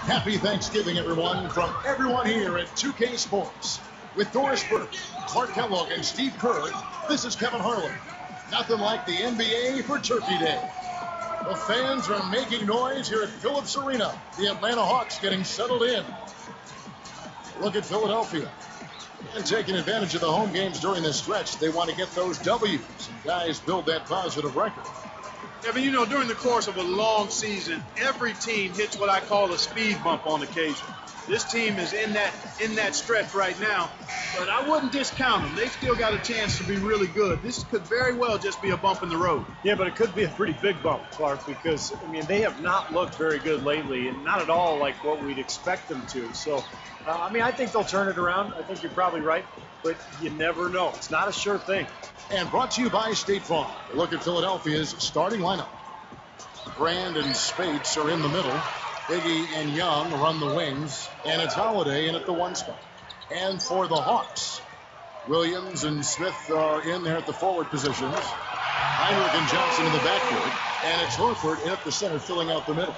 Happy Thanksgiving, everyone, from everyone here at 2K Sports. With Doris Burke, Clark Kellogg, and Steve Kerr, this is Kevin Harlan. Nothing like the NBA for Turkey Day. The fans are making noise here at Phillips Arena. The Atlanta Hawks getting settled in. Look at Philadelphia. And taking advantage of the home games during this stretch, they want to get those W's. And guys build that positive record. Kevin, you know, during the course of a long season, every team hits what I call a speed bump on occasion. This team is in that stretch right now, but I wouldn't discount them. They've still got a chance to be really good. This could very well just be a bump in the road. Yeah, but it could be a pretty big bump, Clark, because, I mean, they have not looked very good lately, and not at all like what we'd expect them to. So, I think they'll turn it around. I think you're probably right, but you never know. It's not a sure thing. And brought to you by State Farm. Look at Philadelphia's starting lineup. Brand and Spates are in the middle. Biggie and Young run the wings. And it's Holiday in at the one spot. And for the Hawks, Williams and Smith are in there at the forward positions. Heinrich and Johnson in the backcourt. And it's Horford in at the center, filling out the middle.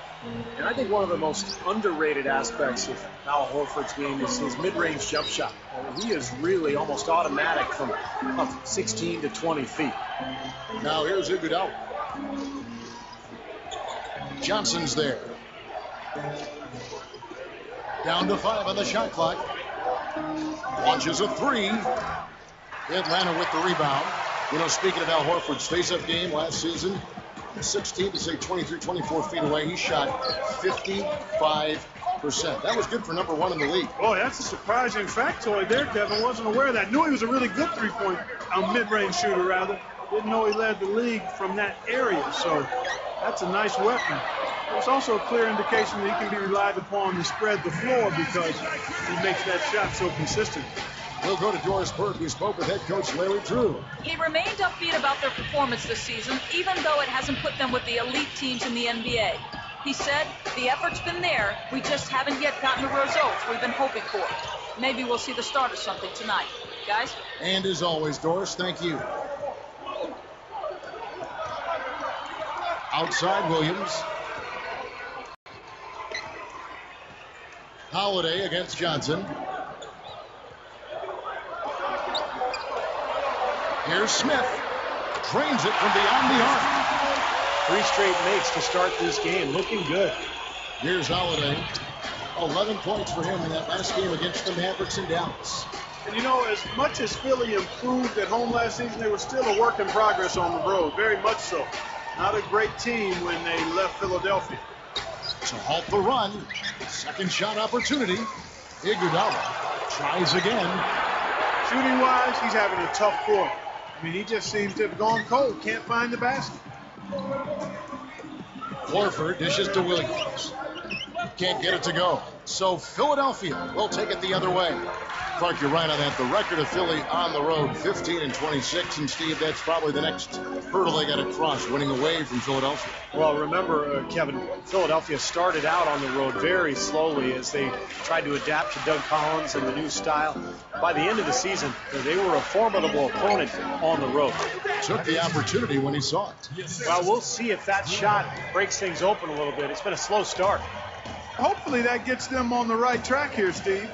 And I think one of the most underrated aspects of Al Horford's game is his mid-range jump shot. He is really almost automatic from about 16 to 20 feet. Now here's Iguodala. Johnson's there. Down to 5 on the shot clock. Launches a 3. Atlanta with the rebound. You know, speaking of Al Horford's face-up game last season, 16 to say 23, 24 feet away. He shot 55%. That was good for number 1 in the league. Boy, that's a surprising factoid there, Kevin. Wasn't aware of that. Knew he was a really good mid-range shooter, rather. Didn't know he led the league from that area. So that's a nice weapon. It's also a clear indication that he can be relied upon to spread the floor because he makes that shot so consistent. We'll go to Doris Burke, who spoke with head coach Larry Drew. He remained upbeat about their performance this season, even though it hasn't put them with the elite teams in the NBA. He said, the effort's been there, we just haven't yet gotten the results we've been hoping for. Maybe we'll see the start of something tonight. Guys? And as always, Doris, thank you. Outside, Williams. Holiday against Johnson. Here's Smith. Drains it from beyond the arc. 3 straight makes to start this game. Looking good. Here's Holiday. 11 points for him in that last game against the Mavericks in Dallas. And you know, as much as Philly improved at home last season, they were still a work in progress on the road. Very much so. Not a great team when they left Philadelphia. To halt the run. Second shot opportunity. Iguodala tries again. Shooting-wise, he's having a tough quarter. I mean, he just seems to have gone cold. Can't find the basket. Horford dishes to Williams. Can't get it to go. So Philadelphia will take it the other way. Clark, you're right on that. The record of Philly on the road, 15-26. And Steve, that's probably the next hurdle they got to cross, winning away from Philadelphia. Well, remember, Kevin, Philadelphia started out on the road very slowly as they tried to adapt to Doug Collins and the new style. By the end of the season, they were a formidable opponent on the road. Took the opportunity when he saw it. Well, we'll see if that shot breaks things open a little bit. It's been a slow start. Hopefully that gets them on the right track here, Steve.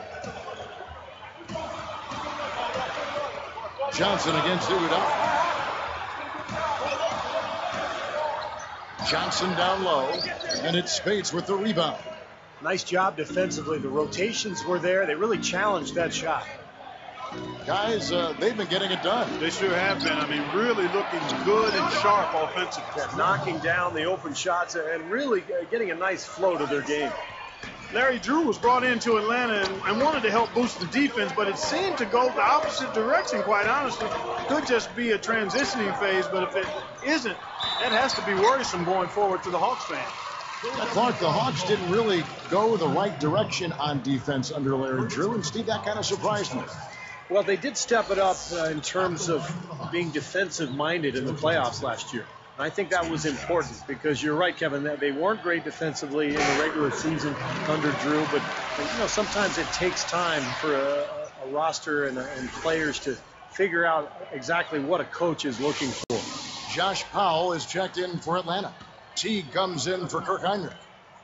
Johnson against Iguodala. Johnson down low, and it's Spates with the rebound. Nice job defensively. The rotations were there. They really challenged that shot. Guys, they've been getting it done. They sure have been. I mean, really looking good and sharp offensively. Knocking down the open shots and really getting a nice flow to their game. Larry Drew was brought into Atlanta and wanted to help boost the defense, but it seemed to go the opposite direction, quite honestly. It could just be a transitioning phase, but if it isn't, that has to be worrisome going forward to the Hawks fans. Clark, the Hawks didn't really go the right direction on defense under Larry Drew, and Steve, that kind of surprised me. Well, they did step it up in terms of being defensive-minded in the playoffs last year. I think that was important because you're right, Kevin, that they weren't great defensively in the regular season under Drew, but you know, sometimes it takes time for a roster and players to figure out exactly what a coach is looking for. Josh Powell is checked in for Atlanta. Teague comes in for Kirk Heinrich.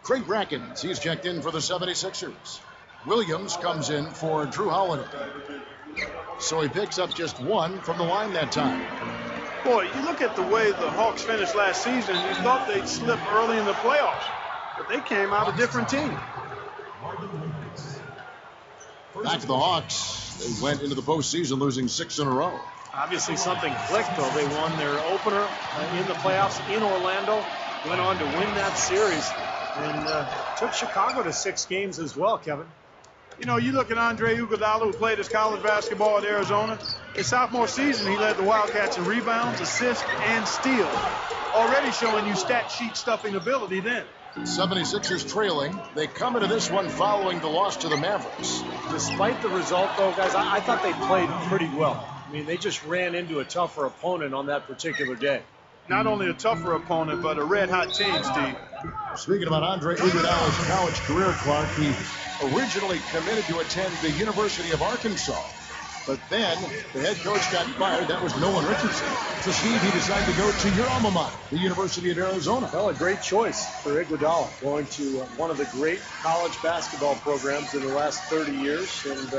Craig Brackens, he's checked in for the 76ers. Williams comes in for Drew Holiday. So he picks up just one from the line that time. Boy, you look at the way the Hawks finished last season, you thought they'd slip early in the playoffs, but they came out a different team. Back to the Hawks. They went into the postseason losing 6 in a row. Obviously something clicked, though. They won their opener in the playoffs in Orlando, went on to win that series, and took Chicago to 6 games as well, Kevin. You know, you look at Andre Iguodala, who played his college basketball at Arizona. His sophomore season, he led the Wildcats in rebounds, assists, and steals. Already showing you stat sheet stuffing ability then. 76ers trailing. They come into this one following the loss to the Mavericks. Despite the result, though, guys, I thought they played pretty well. I mean, they just ran into a tougher opponent on that particular day. Not only a tougher opponent, but a red-hot team, Steve. Speaking about Andre Iguodala's college career, Clark, he originally committed to attend the University of Arkansas. But then the head coach got fired. That was Nolan Richardson. So, Steve, he decided to go to your alma mater, the University of Arizona. Well, a great choice for Iguodala, going to one of the great college basketball programs in the last 30 years. And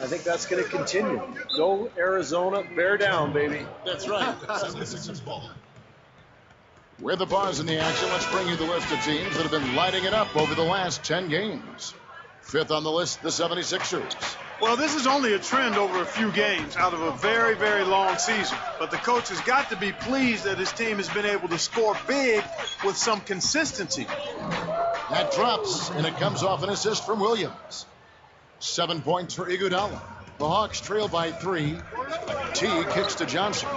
I think that's going to continue. Go Arizona, bear down, baby. That's right. 76ers ball. With the pause in the action, let's bring you the list of teams that have been lighting it up over the last 10 games. Fifth on the list, the 76ers. Well, this is only a trend over a few games out of a very, very long season. But the coach has got to be pleased that his team has been able to score big with some consistency. That drops, and it comes off an assist from Williams. 7 points for Iguodala. The Hawks trail by 3. T kicks to Johnson.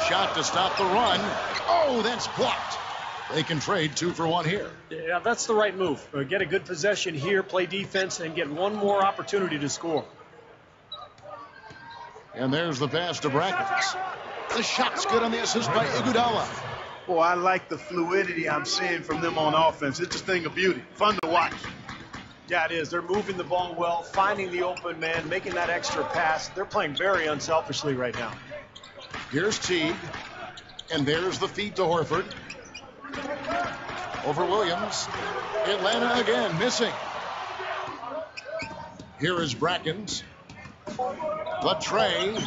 Shot to stop the run. Oh, that's blocked. They can trade 2 for 1 here. Yeah, that's the right move. Get a good possession here, play defense, and get one more opportunity to score. And there's the pass to Brackens. The shot's good on the assist by Iguodala. Boy, I like the fluidity I'm seeing from them on offense. It's a thing of beauty. Fun to watch. Yeah, it is. They're moving the ball well, finding the open man, making that extra pass. They're playing very unselfishly right now. Here's Teague. And there's the feed to Horford. Over Williams. Atlanta again, missing. Here is Brackens. The tray.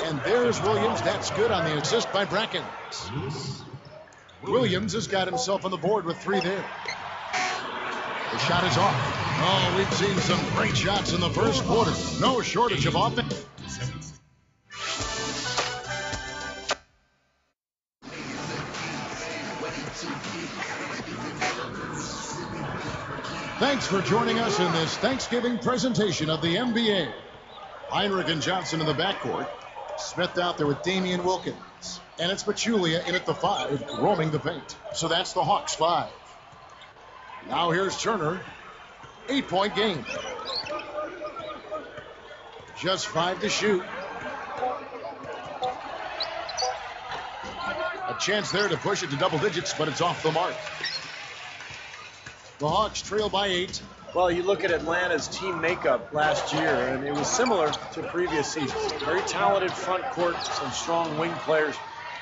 And there's Williams. That's good on the assist by Brackens. Williams has got himself on the board with 3 there. The shot is off. Oh, we've seen some great shots in the first quarter. No shortage of offense. Thanks for joining us in this Thanksgiving presentation of the NBA. Heinrich and Johnson in the backcourt. Smith out there with Damian Wilkins. And it's Pachulia in at the 5, roaming the paint. So that's the Hawks 5. Now here's Turner. 8-point game. Just 5 to shoot. A chance there to push it to double digits, but it's off the mark. The Hawks trail by 8. Well, you look at Atlanta's team makeup last year, and it was similar to previous seasons. Very talented front court, some strong wing players,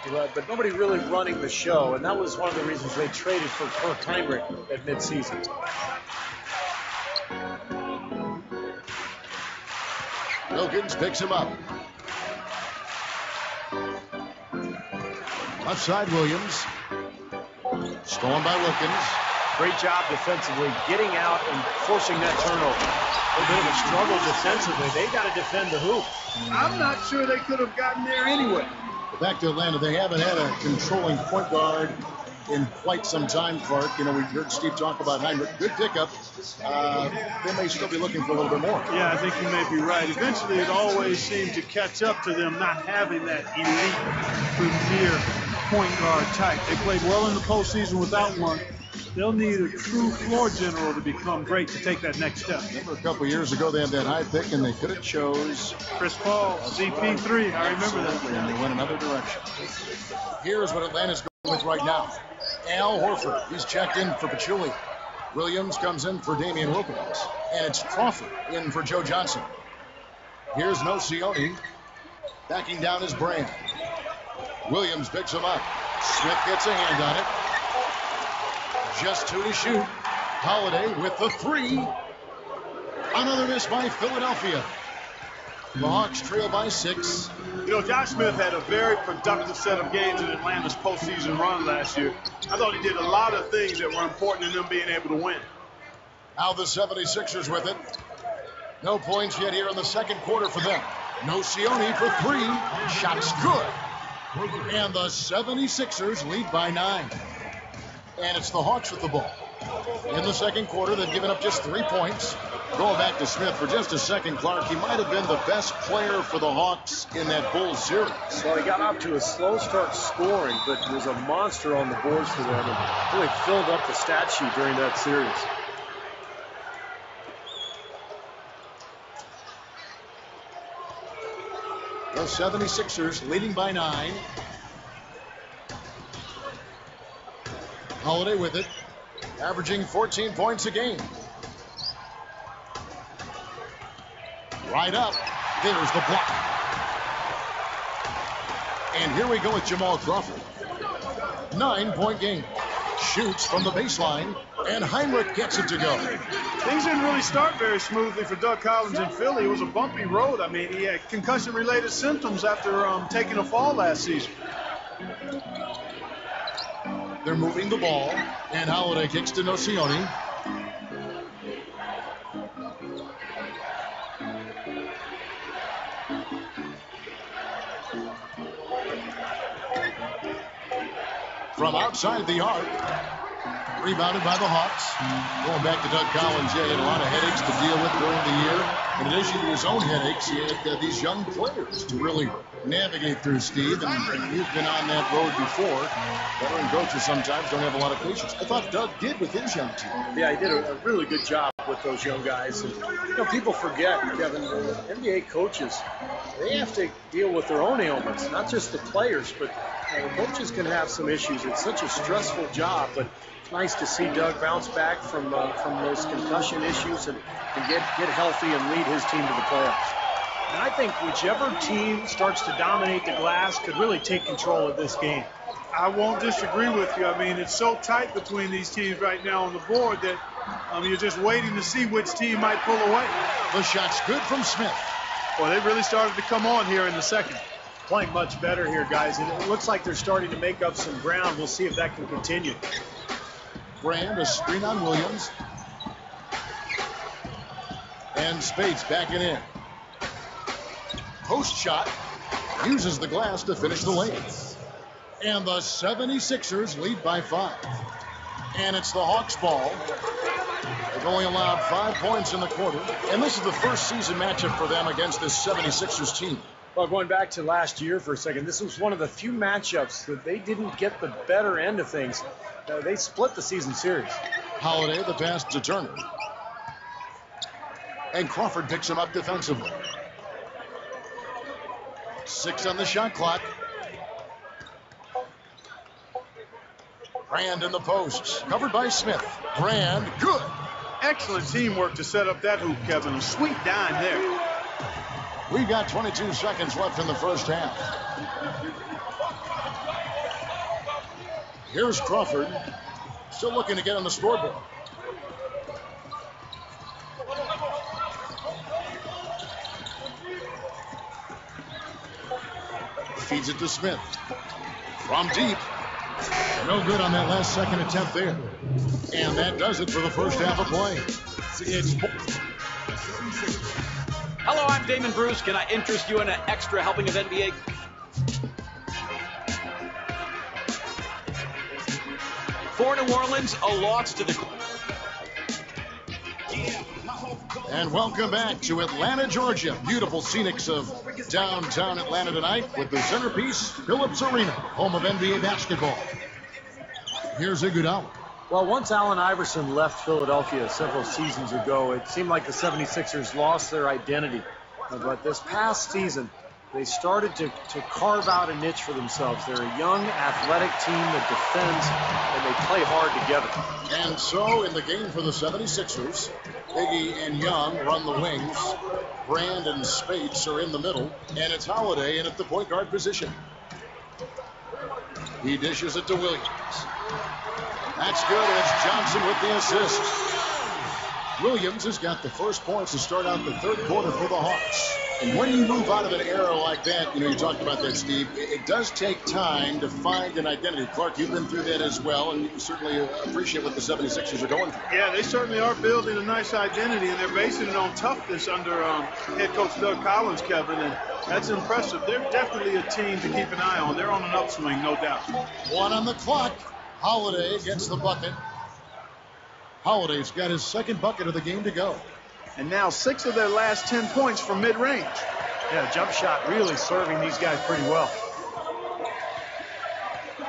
but nobody really running the show, and that was one of the reasons they traded for Kirk Heinrich at midseason. Wilkins picks him up. Left side, Williams. Stolen by Wilkins. Great job defensively, getting out and forcing that turnover. A bit of a struggle defensively. They got to defend the hoop. I'm not sure they could have gotten there anyway. Back to Atlanta, they haven't had a controlling point guard in quite some time, Clark. You know, we heard Steve talk about Heinrich. Good pickup. They may still be looking for a little bit more. Yeah, I think you may be right. Eventually, it always seemed to catch up to them not having that elite, premier point guard type. They played well in the postseason without one. They'll need a true floor general to become great to take that next step. Remember a couple years ago, they had that high pick, and they could have chose Chris Paul, CP3. I remember that. And they went another direction. Here's what Atlanta's going with right now. Al Horford, he's checked in for Pachulia. Williams comes in for Damian Wilkins. And it's Crawford in for Joe Johnson. Here's Nocioni backing down his brand. Williams picks him up. Smith gets a hand on it. Just 2 to shoot. Holiday with the 3. Another miss by Philadelphia. The Hawks trail by 6. You know, Josh Smith had a very productive set of games in Atlanta's postseason run last year. I thought he did a lot of things that were important in them being able to win. Now the 76ers with it. No points yet here in the second quarter for them. Nocioni for 3. Shot's good. And the 76ers lead by 9. And it's the Hawks with the ball. In the second quarter, they've given up just 3 points. Going back to Smith for just a second, Clark, he might have been the best player for the Hawks in that Bulls series. Well, he got off to a slow start scoring, but was a monster on the boards for them and really filled up the stat sheet during that series. The 76ers leading by 9. Holiday with it, averaging 14 points a game. Right up. There's the block. And here we go with Jamal Crawford. 9-point game. Shoots from the baseline, and Heinrich gets it to go. Things didn't really start very smoothly for Doug Collins in Philly. It was a bumpy road. I mean, he had concussion-related symptoms after taking a fall last season. They're moving the ball, and Holiday kicks to Nocioni. From outside the arc, rebounded by the Hawks. Going back to Doug Collins, he had a lot of headaches to deal with during the year. In addition to his own headaches, he had these young players to really navigate through, Steve. And you've been on that road before. Veteran coaches sometimes don't have a lot of patience. I thought Doug did with his young team. Yeah, he did a really good job with those young guys. And, people forget, Kevin, NBA coaches, they have to deal with their own ailments, not just the players, but the coaches can have some issues. It's such a stressful job, but it's nice to see Doug bounce back from those concussion issues and get healthy and lead his team to the playoffs. And I think whichever team starts to dominate the glass could really take control of this game. I won't disagree with you. I mean, it's so tight between these teams right now on the board that you're just waiting to see which team might pull away. The shot's good from Smith. Well, they really started to come on here in the second. Playing much better here, guys, and it looks like they're starting to make up some ground. We'll see if that can continue. Brand, a screen on Williams. And Spades backing in. Post shot, uses the glass to finish the lane. And the 76ers lead by 5. And it's the Hawks ball. They've only allowed 5 points in the quarter. And this is the first season matchup for them against this 76ers team. Well, going back to last year for a second, this was one of the few matchups that they didn't get the better end of things. They split the season series. Holiday, the pass to Turner. And Crawford picks him up defensively. 6 on the shot clock. Brand in the post. Covered by Smith. Brand, good. Excellent teamwork to set up that hoop, Kevin. A sweet dime there. We've got 22 seconds left in the first half. Here's Crawford. Still looking to get on the scoreboard. Feeds it to Smith. From deep. No good on that last second attempt there. And that does it for the first half of play. Hello, I'm Damon Bruce. Can I interest you in an extra helping of NBA? For New Orleans, a loss to the... And welcome back to Atlanta, Georgia. Beautiful scenics of downtown Atlanta tonight with the centerpiece, Phillips Arena, home of NBA basketball. Here's Iguodala. Well, once Allen Iverson left Philadelphia several seasons ago, it seemed like the 76ers lost their identity. But this past season, they started to carve out a niche for themselves. They're a young, athletic team that defends, and they play hard together. And so, in the game for the 76ers, Iggy and Young run the wings. Brand and Spades are in the middle. And it's Holiday in at the point guard position. He dishes it to Williams. That's good. It's Johnson with the assist. Williams has got the first points to start out the third quarter for the Hawks. And when you move out of an era like that, you talked about that, Steve, it does take time to find an identity. Clark, you've been through that as well, and you certainly appreciate what the 76ers are going through. Yeah, they certainly are building a nice identity, and they're basing it on toughness under head coach Doug Collins, Kevin, and that's impressive. They're definitely a team to keep an eye on. They're on an upswing, no doubt. 1 on the clock. Holiday gets the bucket. Holiday's got his second bucket of the game to go. And now 6 of their last 10 points from mid-range. Yeah, jump shot really serving these guys pretty well.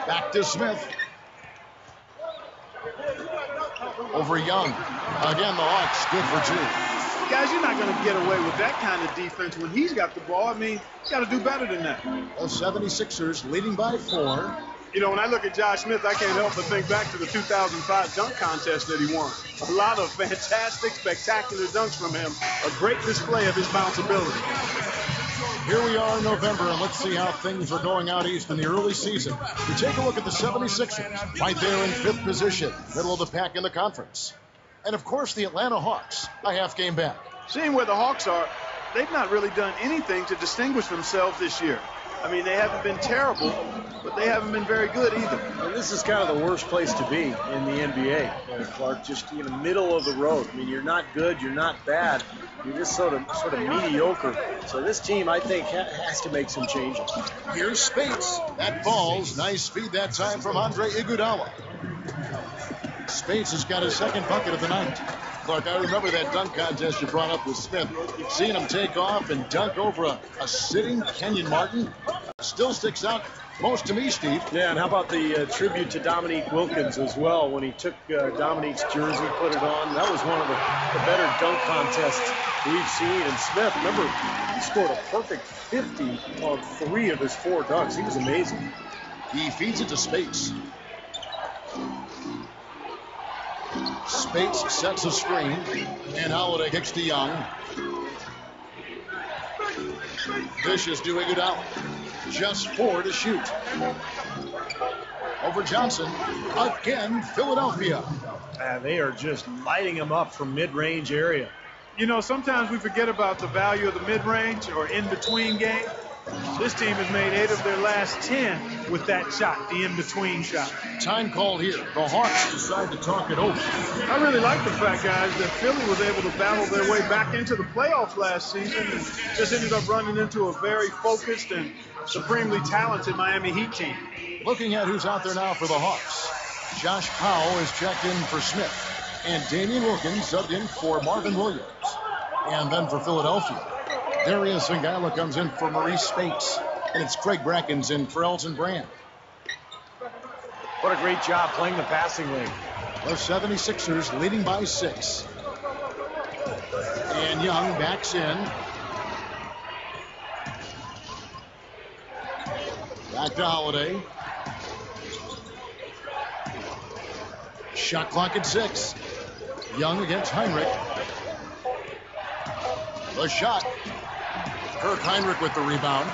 Back to Smith. Over Young. Again, the Hawks good for 2. Guys, you're not going to get away with that kind of defense when he's got the ball. I mean, you got to do better than that. The 76ers leading by 4. When I look at Josh Smith, I can't help but think back to the 2005 dunk contest that he won. A lot of fantastic, spectacular dunks from him. A great display of his bounceability. Here we are in November, and let's see how things are going out east in the early season. We take a look at the 76ers, right there in 5th position, middle of the pack in the conference. And, of course, the Atlanta Hawks, a half game back. Seeing where the Hawks are, they've not really done anything to distinguish themselves this year. I mean, they haven't been terrible, but they haven't been very good either. And this is kind of the worst place to be in the NBA, Clark, just in the middle of the road. I mean, you're not good, you're not bad, you're just sort of mediocre. So this team, I think, has to make some changes. Here's Spates. That falls. Nice speed that time from Andre Iguodala. Spates has got his second bucket of the night. Clark, I remember that dunk contest you brought up with Smith. Seeing him take off and dunk over a sitting Kenyon Martin still sticks out most to me, Steve. Yeah, and how about the tribute to Dominique Wilkins as well when he took Dominique's jersey, put it on. That was one of the better dunk contests we've seen. And Smith, remember, he scored a perfect 50 on 3 of his 4 dunks. He was amazing. He feeds it to Spates. Spates sets a screen, and Holiday kicks to Young. Dishes to Iguodala. Just 4 to shoot. Over Johnson. Again, Philadelphia. They are just lighting him up from mid-range area. Sometimes we forget about the value of the mid-range or in-between game. This team has made 8 of their last 10 with that shot, the in-between shot. Time called here. The Hawks decide to talk it over. I really like the fact, guys, that Philly was able to battle their way back into the playoffs last season and just ended up running into a very focused and supremely talented Miami Heat team. Looking at who's out there now for the Hawks. Josh Powell is checked in for Smith. And Damian Wilkins subbed in for Marvin Williams. And then for Philadelphia, Darius Ngala comes in for Maurice Spates. And it's Craig Brackens in for Elton Brand. What a great job playing the passing lane. The 76ers leading by 6. And Young backs in. Back to Holiday. Shot clock at 6. Young against Heinrich. The shot. Kirk Heinrich with the rebound.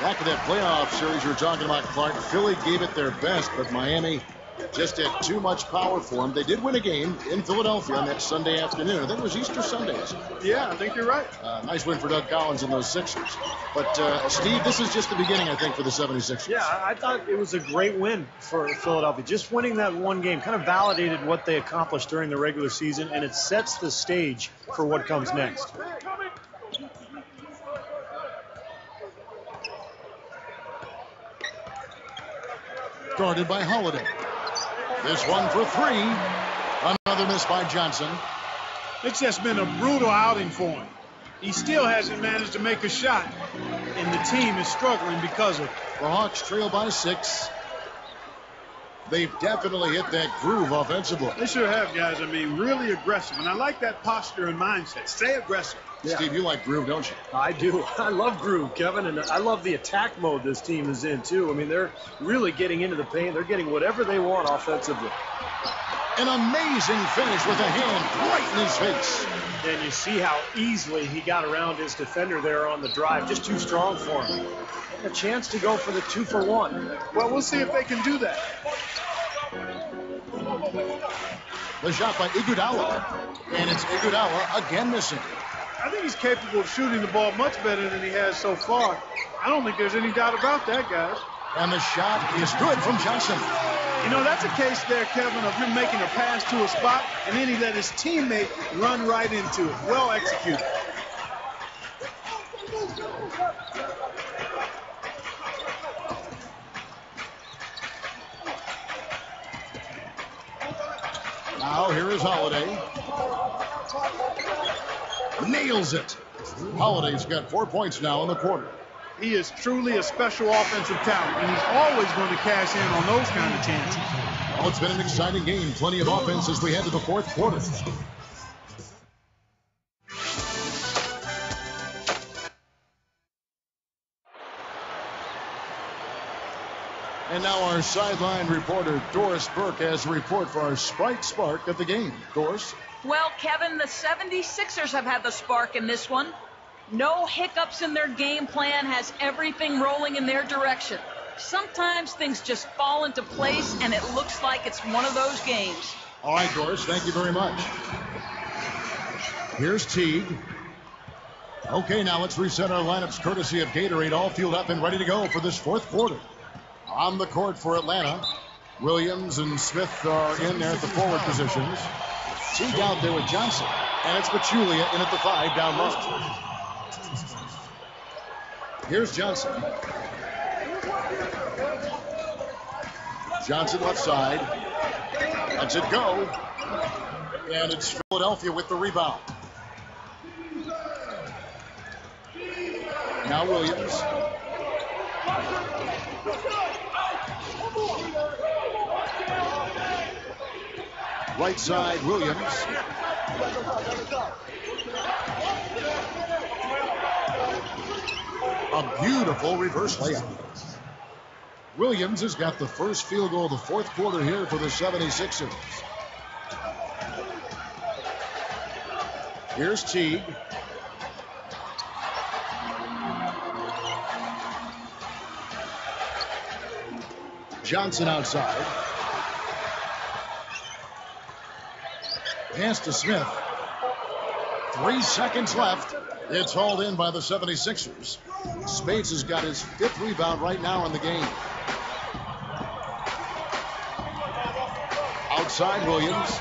Back to that playoff series you were talking about, Clark. Philly gave it their best, but Miami just had too much power for them. They did win a game in Philadelphia on that Sunday afternoon. I think it was Easter Sunday. Yeah, I think you're right. Nice win for Doug Collins and those Sixers. But, Steve, this is just the beginning, I think, for the 76ers. Yeah, I thought it was a great win for Philadelphia. Just winning that one game kind of validated what they accomplished during the regular season, and it sets the stage for what comes next. Guarded by Holiday. This one for 3. Another miss by Johnson. It's just been a brutal outing for him. He still hasn't managed to make a shot, and the team is struggling because of it. The Hawks trail by 6. They've definitely hit that groove offensively. They sure have, guys. I mean, really aggressive. And I like that posture and mindset. Stay aggressive. Yeah. Steve, you like groove, don't you? I do. I love groove, Kevin, and I love the attack mode this team is in, too. I mean, they're really getting into the paint. They're getting whatever they want offensively. An amazing finish with a hand right in his face. And you see how easily he got around his defender there on the drive. Just too strong for him. A chance to go for the 2-for-1. Well, we'll see if they can do that. The shot by Iguodala. And it's Iguodala again missing. I think he's capable of shooting the ball much better than he has so far. I don't think there's any doubt about that, guys. And the shot is good from Johnson. You know, that's a case there, Kevin, of him making a pass to a spot, and then he let his teammate run right into it. Well executed. Now here is Holiday. Nails it. Holiday's got 4 points now in the quarter. He is truly a special offensive talent, and he's always going to cash in on those kind of chances. Well, it's been an exciting game. Plenty of offense as we head to the fourth quarter. And now our sideline reporter, Doris Burke, has a report for our Sprite Spark of the game. Doris? Well, Kevin, the 76ers have had the spark in this one. No hiccups in their game plan, has everything rolling in their direction. Sometimes things just fall into place, and it looks like it's one of those games. All right, Doris, thank you very much. Here's Teague. Okay, now let's reset our lineups courtesy of Gatorade, all fueled up and ready to go for this fourth quarter. On the court for Atlanta, Williams and Smith are in there at the forward positions. Teague out there with Johnson, and it's Pachulia in at the 5 down low. Here's Johnson. Johnson left side. Lets it go. And it's Philadelphia with the rebound. Now Williams. Right side, Williams. A beautiful reverse layup. Williams has got the first field goal of the fourth quarter here for the 76ers. Here's Teague. Johnson outside. Pass to Smith. 3 seconds left. It's hauled in by the 76ers. Spades has got his 5th rebound right now in the game. Outside Williams.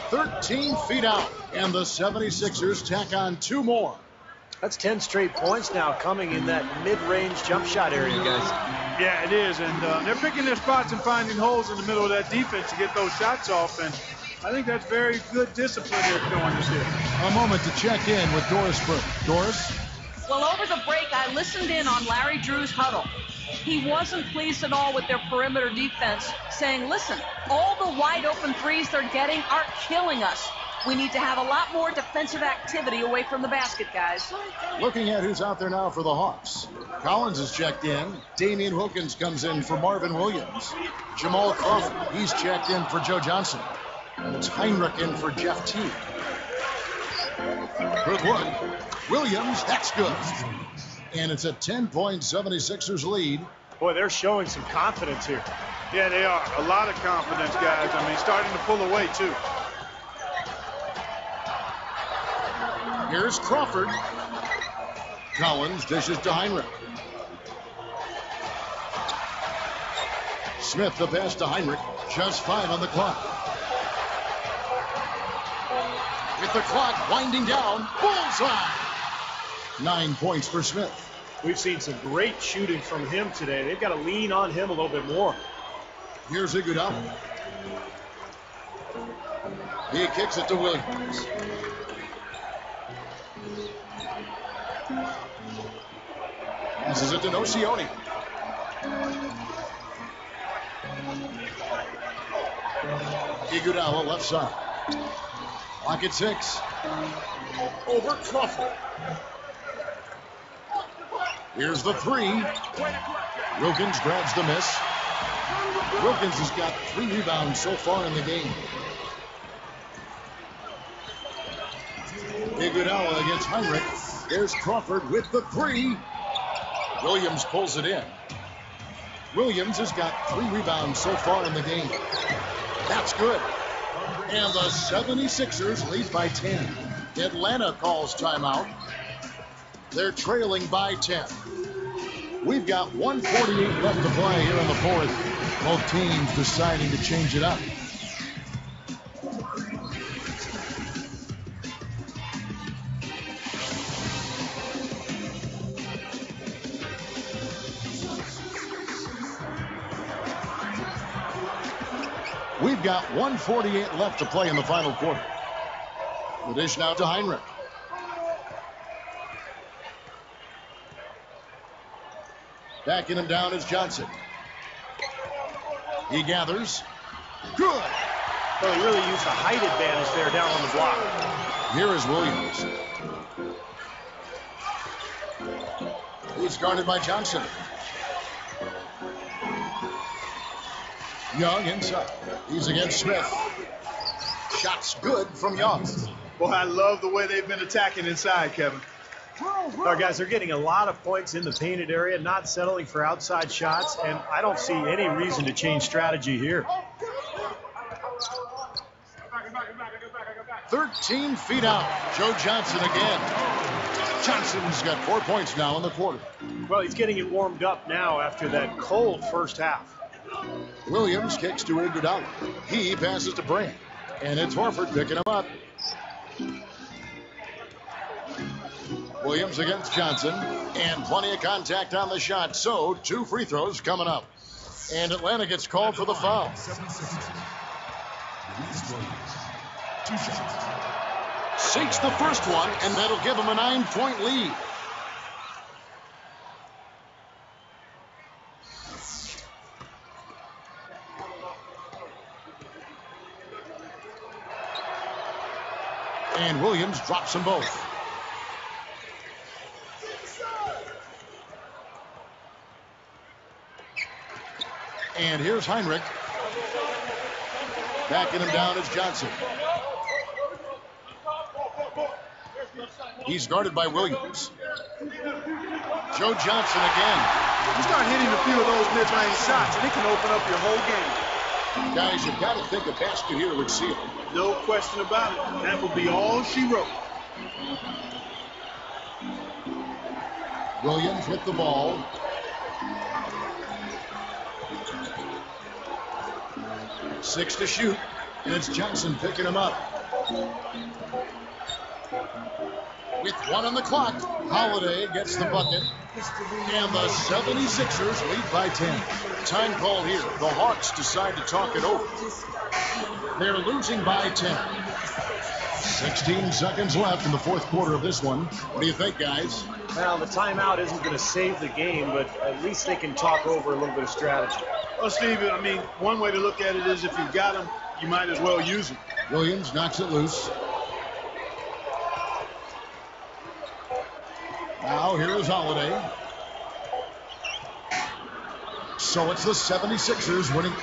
13 feet out. And the 76ers tack on 2 more. That's 10 straight points now coming in that mid-range jump shot area, guys. Yeah, it is. And they're picking their spots and finding holes in the middle of that defense to get those shots off. And I think that's very good discipline they're showing us here. A moment to check in with Doris Burke. Doris? Well, over the break, I listened in on Larry Drew's huddle. He wasn't pleased at all with their perimeter defense, saying, listen, all the wide open threes they're getting are killing us. We need to have a lot more defensive activity away from the basket, guys. Looking at who's out there now for the Hawks. Collins is checked in. Damian Wilkins comes in for Marvin Williams. Jamal Crawford, he's checked in for Joe Johnson. It's Heinrich in for Jeff Teague. Good look. Williams, that's good. And it's a 10-point 76ers lead. Boy, they're showing some confidence here. Yeah, they are. A lot of confidence, guys. I mean, starting to pull away, too. Here's Crawford. Collins dishes to Heinrich. Smith the pass to Heinrich. Just 5 on the clock. With the clock winding down, bullseye. 9 points for Smith. We've seen some great shooting from him today. They've got to lean on him a little bit more. Here's Iguodala. He kicks it to Williams. Passes it to Nocioni. Iguodala left side. Clock at 6. Over Crawford. Here's the 3. Wilkins grabs the miss. Wilkins has got 3 rebounds so far in the game. Iguodala against Heinrich. There's Crawford with the 3. Williams pulls it in. Williams has got 3 rebounds so far in the game. That's good. And the 76ers lead by 10. Atlanta calls timeout. They're trailing by 10. We've got 1:48 left to play here in the fourth. Both teams deciding to change it up. We've got 1:48 left to play in the final quarter. The dish now to Heinrich. Backing him down is Johnson. He gathers. Good. Well, he really used the height advantage there down on the block. Here is Williams. He's guarded by Johnson. Young inside. He's against Smith. Shots good from Young. Boy, I love the way they've been attacking inside, Kevin. All right, guys, they're getting a lot of points in the painted area, not settling for outside shots, and I don't see any reason to change strategy here. 13 feet out. Joe Johnson again. Johnson's got 4 points now in the quarter. Well, he's getting it warmed up now after that cold first half. Williams kicks to Iguodala. He passes to Brand. And it's Horford picking him up. Williams against Johnson. And plenty of contact on the shot. So 2 free throws coming up. And Atlanta gets called for the foul. 2 shots. Sinks the first one, and that'll give him a 9-point lead. And Williams drops them both. And here's Heinrich. Backing him down is Johnson. He's guarded by Williams. Joe Johnson again. You start hitting a few of those mid-range shots, and it can open up your whole game. Guys, you've got to think a basket here would seal. No question about it. That would be all she wrote. Williams with the ball. Six to shoot, and it's Johnson picking him up. With 1 on the clock, Holiday gets the bucket, and the 76ers lead by 10. Time call here. The Hawks decide to talk it over. They're losing by 10. 16 seconds left in the fourth quarter of this one. What do you think, guys? Well, the timeout isn't going to save the game, but at least they can talk over a little bit of strategy. Well, Steve, I mean, one way to look at it is if you've got them, you might as well use them. Williams knocks it loose. Now here is Holiday. So it's the 76ers winning